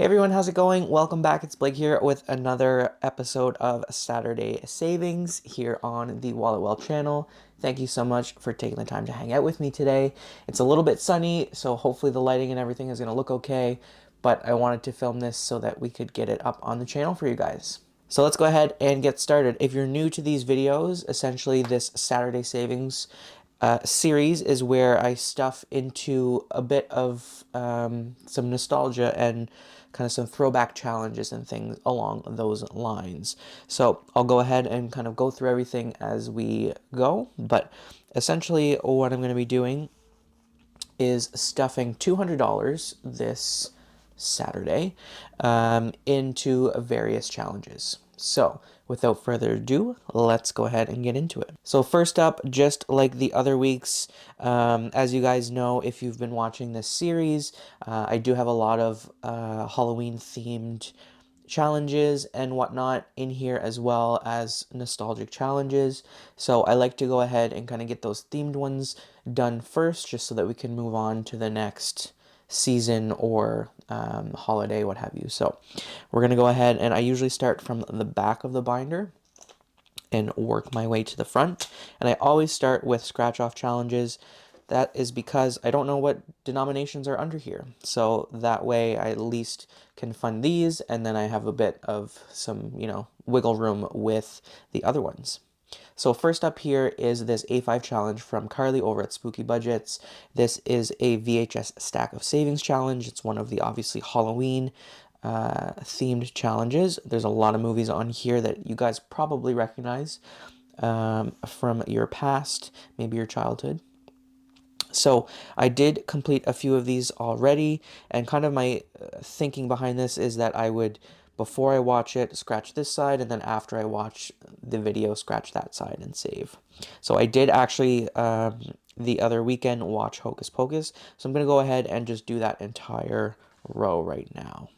Hey everyone, how's it going? Welcome back. It's Blake here with another episode of Saturday Savings here on the Wallet Well channel. Thank you so much for taking the time to hang out with me today. It's a little bit sunny, so hopefully the lighting and everything is going to look okay, but I wanted to film this so that we could get it up on the channel for you guys. So let's go ahead and get started. If you're new to these videos, essentially this Saturday Savings series is where I stuff into a bit of some nostalgia and kind of some throwback challenges and things along those lines. So I'll go ahead and kind of go through everything as we go, but essentially what I'm going to be doing is stuffing $200 this Saturday into various challenges. So without further ado, let's go ahead and get into it. So first up, just like the other weeks, as you guys know, if you've been watching this series, I do have a lot of Halloween themed challenges and whatnot in here, as well as nostalgic challenges. So I like to go ahead and kind of get those themed ones done first, just so that we can move on to the next season or holiday, what have you. So we're going to go ahead, and I usually start from the back of the binder and work my way to the front. And I always start with scratch off challenges. That is because I don't know what denominations are under here. So that way I at least can fund these, and then I have a bit of some, wiggle room with the other ones. So first up here is this A5 challenge from Carly over at Spooky Budgets. This is a VHS stack of savings challenge. It's one of the obviously Halloween themed challenges. There's a lot of movies on here that you guys probably recognize from your past, maybe your childhood. So I did complete a few of these already, and kind of my thinking behind this is that I would, before I watch it, scratch this side, and then after I watch the video, scratch that side and save. So I did actually the other weekend watch Hocus Pocus, so I'm going to go ahead and just do that entire row right now.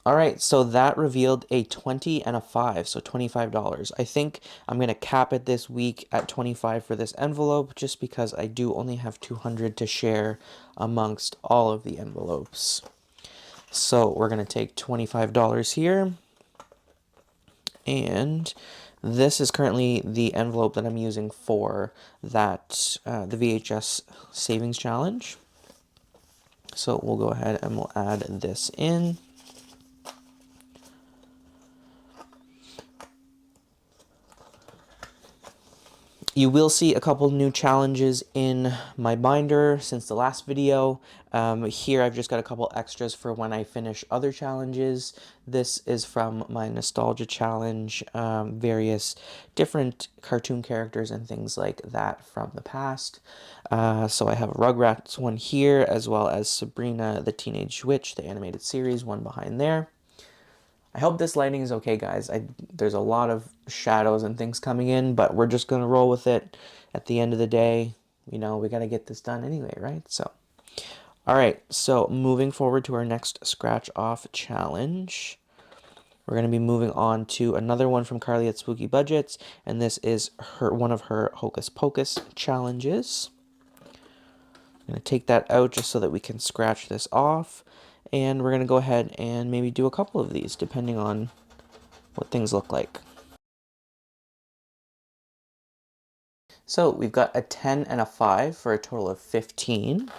All right, so that revealed a 20 and a 5, so $25. I think I'm going to cap it this week at 25 for this envelope, just because I do only have 200 to share amongst all of the envelopes. So we're going to take $25 here, and this is currently the envelope that I'm using for that the VHS Savings Challenge. So we'll go ahead and we'll add this in. You will see a couple new challenges in my binder since the last video. Here I've just got a couple extras for when I finish other challenges. This is from my nostalgia challenge, various different cartoon characters and things like that from the past. So I have a Rugrats one here, as well as Sabrina the Teenage Witch, the animated series, one behind there. I hope this lighting is okay, guys. There's a lot of shadows and things coming in, but we're just going to roll with it. At the end of the day, we got to get this done anyway, right? So, all right. So moving forward to our next scratch off challenge, we're going to be moving on to another one from Carly at Spooky Budgets, and this is one of her Hocus Pocus challenges. I'm going to take that out just so that we can scratch this off. And we're going to go ahead and maybe do a couple of these, depending on what things look like. So we've got a 10 and a 5 for a total of 15.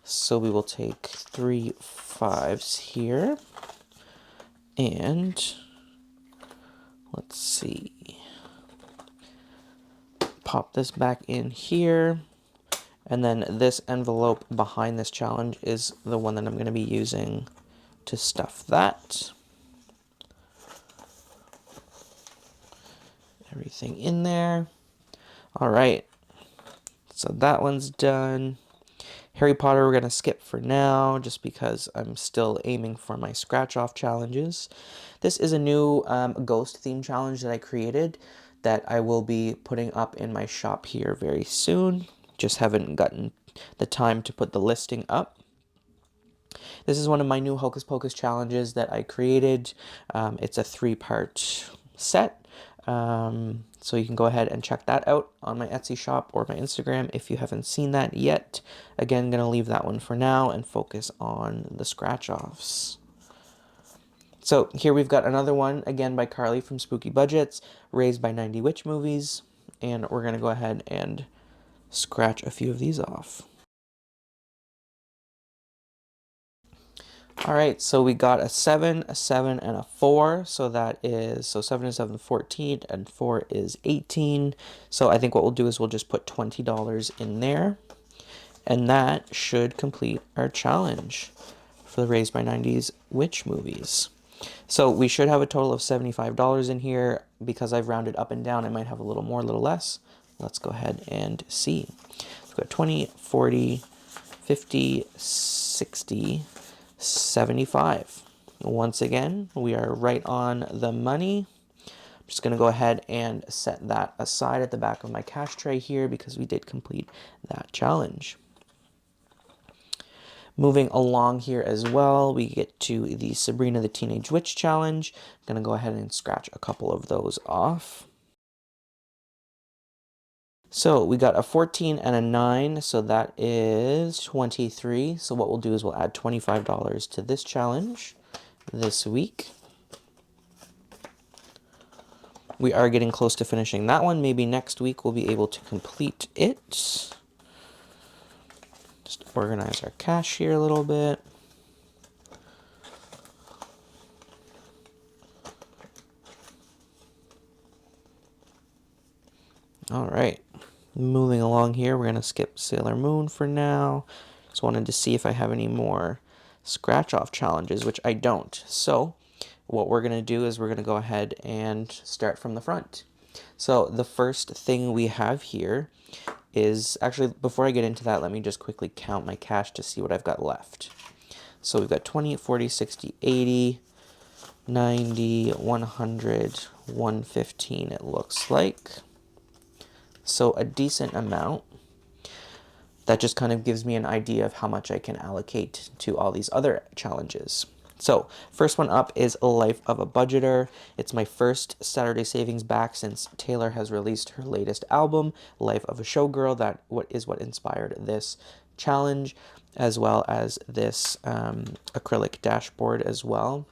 So we will take 3 5s here. And let's see. Pop this back in here. And then this envelope behind this challenge is the one that I'm going to be using to stuff that. Everything in there. All right. So that one's done. Harry Potter we're going to skip for now, just because I'm still aiming for my scratch-off challenges. This is a new ghost theme challenge that I created that I will be putting up in my shop here very soon. Just haven't gotten the time to put the listing up. This is one of my new Hocus Pocus challenges that I created. It's a 3-part set. So you can go ahead and check that out on my Etsy shop or my Instagram if you haven't seen that yet. Again, gonna leave that one for now and focus on the scratch offs. So here we've got another one, again by Carly from Spooky Budgets, Raised by 90 Witch Movies, and we're gonna go ahead and scratch a few of these off. All right, so we got a 7, a 7, and a 4. So that is, so 7 is 7, 14, and 4 is 18. So I think what we'll do is we'll just put $20 in there. And that should complete our challenge for the Raised by 90s Witch Movies. So we should have a total of $75 in here. Because I've rounded up and down, I might have a little more, a little less. Let's go ahead and see. We've got 20, 40, 50, 60, 75. Once again, we are right on the money. I'm just going to go ahead and set that aside at the back of my cash tray here because we did complete that challenge. Moving along here as well, we get to the Sabrina the Teenage Witch Challenge. I'm going to go ahead and scratch a couple of those off. So we got a 14 and a 9, so that is 23. So what we'll do is we'll add $25 to this challenge this week. We are getting close to finishing that one. Maybe next week we'll be able to complete it. Just organize our cash here a little bit. All right. Moving along here, we're going to skip Sailor Moon for now. Just wanted to see if I have any more scratch-off challenges, which I don't. So what we're going to do is we're going to go ahead and start from the front. So the first thing we have here is, actually, before I get into that, let me just quickly count my cash to see what I've got left. So we've got 20, 40, 60, 80, 90, 100, 115, it looks like. So a decent amount. That just kind of gives me an idea of how much I can allocate to all these other challenges. So first one up is Life of a Budgeter. It's my first Saturday Savings back since Taylor has released her latest album, Life of a Showgirl. That is what inspired this challenge, as well as this acrylic dashboard as well.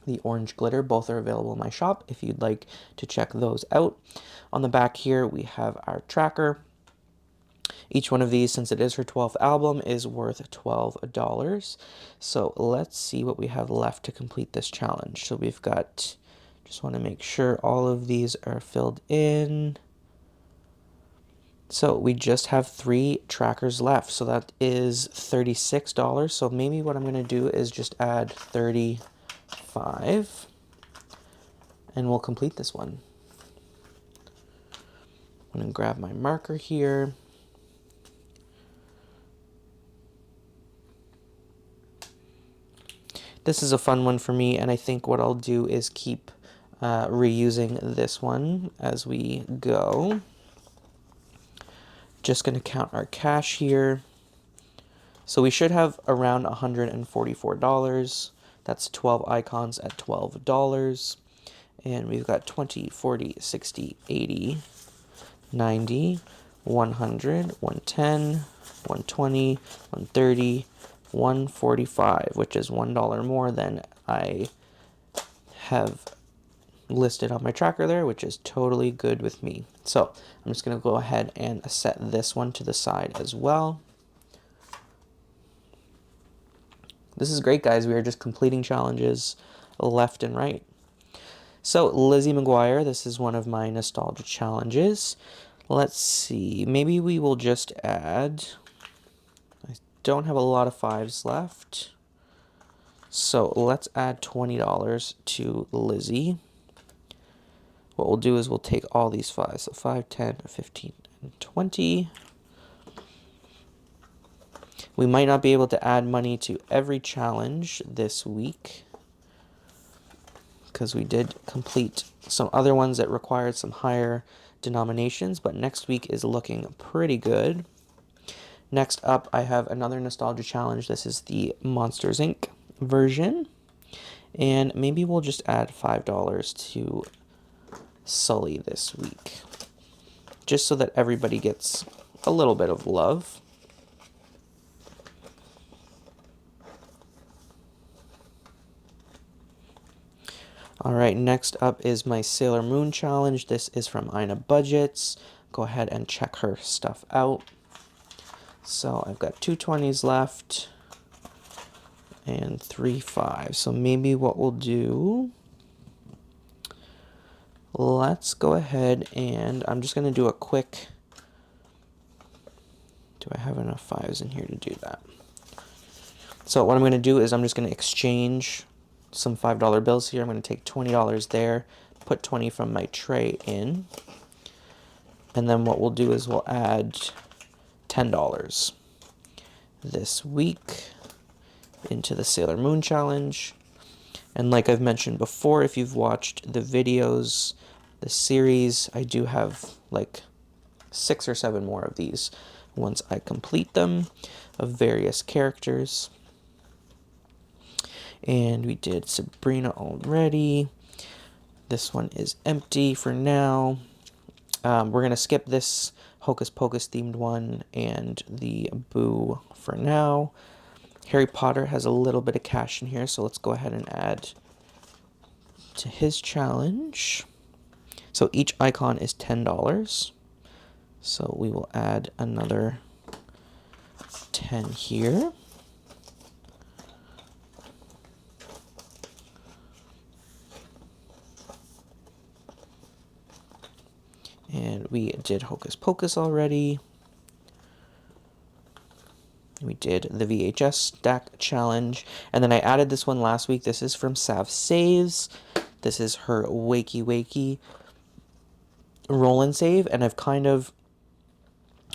The orange glitter, both are available in my shop if you'd like to check those out. On the back here, we have our tracker. Each one of these, since it is her 12th album, is worth $12. So let's see what we have left to complete this challenge. So we've got, just want to make sure all of these are filled in. So we just have 3 trackers left. So that is $36. So maybe what I'm going to do is just add 35 and we'll complete this one. I'm going to grab my marker here. This is a fun one for me, and I think what I'll do is keep reusing this one as we go. Just going to count our cash here. So we should have around $144. That's 12 icons at $12. And we've got 20, 40, 60, 80, 90, 100, 110, 120, 130, 145, which is $1 more than I have listed on my tracker there, which is totally good with me. So I'm just going to go ahead and set this one to the side as well. This is great, guys. We are just completing challenges left and right. So Lizzie McGuire, this is one of my nostalgia challenges. Let's see, maybe we will just add, I don't have a lot of 5s left. So let's add $20 to Lizzie. What we'll do is we'll take all these 5s, so 5, 10, 15, and 20. We might not be able to add money to every challenge this week because we did complete some other ones that required some higher denominations, but next week is looking pretty good. Next up, I have another nostalgia challenge. This is the Monsters, Inc. version, and maybe we'll just add $5 to Sully this week, just so that everybody gets a little bit of love. All right, next up is my Sailor Moon challenge. This is from Ina Budgets. Go ahead and check her stuff out. So I've got 2 20s left and 3 5s. So maybe what we'll do, let's go ahead and I'm just going to do a quick, do I have enough 5s in here to do that? So what I'm going to do is I'm just going to exchange some $5 bills here. I'm going to take $20 there, put 20 from my tray in, and then what we'll do is we'll add $10 this week into the Sailor Moon challenge. And like I've mentioned before, if you've watched the videos, the series, I do have like 6 or 7 more of these once I complete them, of various characters. And we did Sabrina already. This one is empty for now. We're going to skip this Hocus Pocus themed one and the Boo for now. Harry Potter has a little bit of cash in here, so let's go ahead and add to his challenge. So each icon is $10. So we will add another 10 here. And we did Hocus Pocus already. We did the VHS stack challenge. And then I added this one last week. This is from Sav Saves. This is her Wakey Wakey roll and save. And I've kind of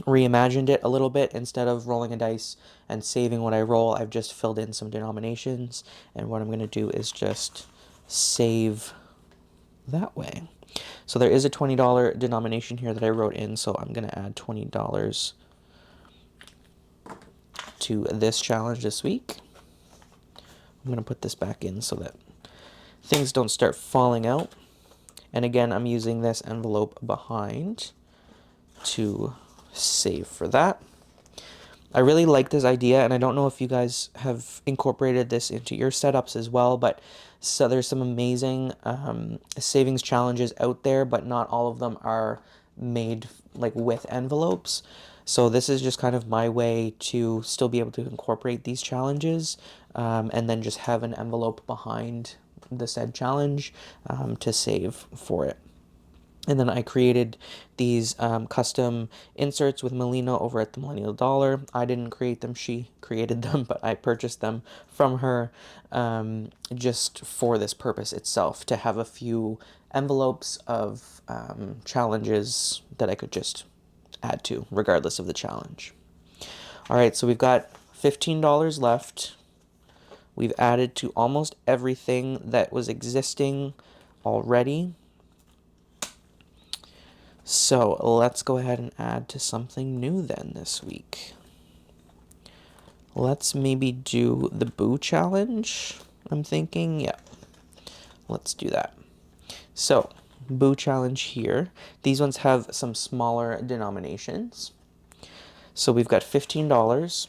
reimagined it a little bit. Instead of rolling a dice and saving what I roll, I've just filled in some denominations. And what I'm going to do is just save that way. So there is a $20 denomination here that I wrote in, so I'm going to add $20 to this challenge this week. I'm going to put this back in so that things don't start falling out. And again, I'm using this envelope behind to save for that. I really like this idea, and I don't know if you guys have incorporated this into your setups as well, but so there's some amazing savings challenges out there, but not all of them are made like with envelopes. So this is just kind of my way to still be able to incorporate these challenges, and then just have an envelope behind the said challenge to save for it. And then I created these custom inserts with Melina over at the Millennial Dollar. I didn't create them, she created them, but I purchased them from her just for this purpose itself, to have a few envelopes of challenges that I could just add to, regardless of the challenge. All right, so we've got $15 left. We've added to almost everything that was existing already. So let's go ahead and add to something new then this week. Let's maybe do the Boo challenge, I'm thinking. Yeah, let's do that. So Boo challenge here. These ones have some smaller denominations. So we've got $15.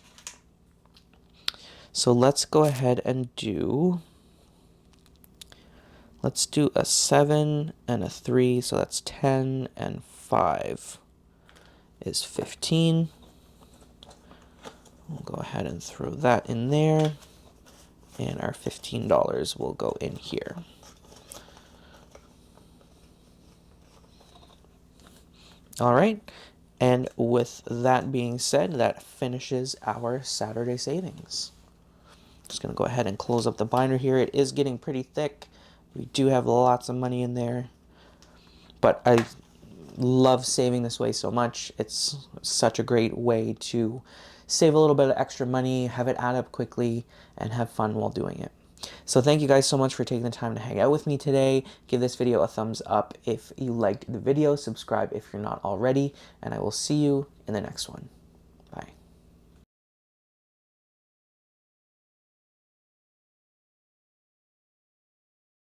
So let's go ahead and do, let's do a 7 and a 3, so that's 10, and 5 is 15. We'll go ahead and throw that in there, and our $15 will go in here. All right, and with that being said, that finishes our Saturday savings. Just going to go ahead and close up the binder here. It is getting pretty thick. We do have lots of money in there, but I love saving this way so much. It's such a great way to save a little bit of extra money, have it add up quickly, and have fun while doing it. So thank you guys so much for taking the time to hang out with me today. Give this video a thumbs up if you liked the video, subscribe if you're not already, and I will see you in the next one.